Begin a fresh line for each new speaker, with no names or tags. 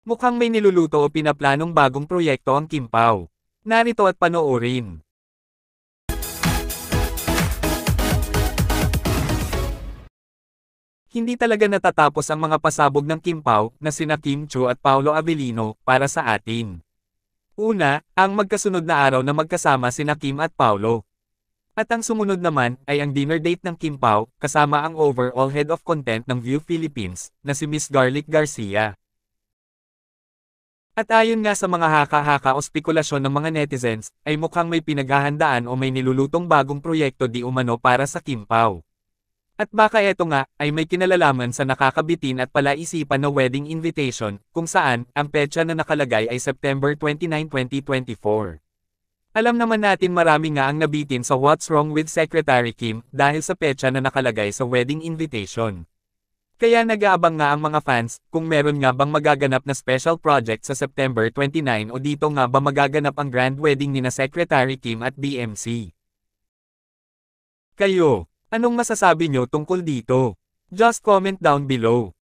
Mukhang may niluluto o pinaplanong bagong proyekto ang Kim Pao. Narito at panoorin. Hindi talaga natatapos ang mga pasabog ng Kim Pao na sina Kim Chiu at Paolo Avellino para sa atin. Una, ang magkasunod na araw na magkasama sina Kim at Paolo. At ang sumunod naman ay ang dinner date ng Kim Pao kasama ang overall head of content ng View Philippines na si Miss Garlic Garcia. At ayon nga sa mga haka-haka o spekulasyon ng mga netizens, ay mukhang may pinaghahandaan o may nilulutong bagong proyekto di umano para sa Kim Pao. At baka eto nga, ay may kinalalaman sa nakakabitin at palaisipan na wedding invitation, kung saan, ang petsa na nakalagay ay September 29, 2024. Alam naman natin marami nga ang nabitin sa What's Wrong with Secretary Kim, dahil sa petsa na nakalagay sa wedding invitation. Kaya nag-aabang nga ang mga fans, kung meron nga bang magaganap na special project sa September 29 o dito nga ba magaganap ang grand wedding ni na Secretary Kim at BMC. Kayo, anong masasabi nyo tungkol dito? Just comment down below.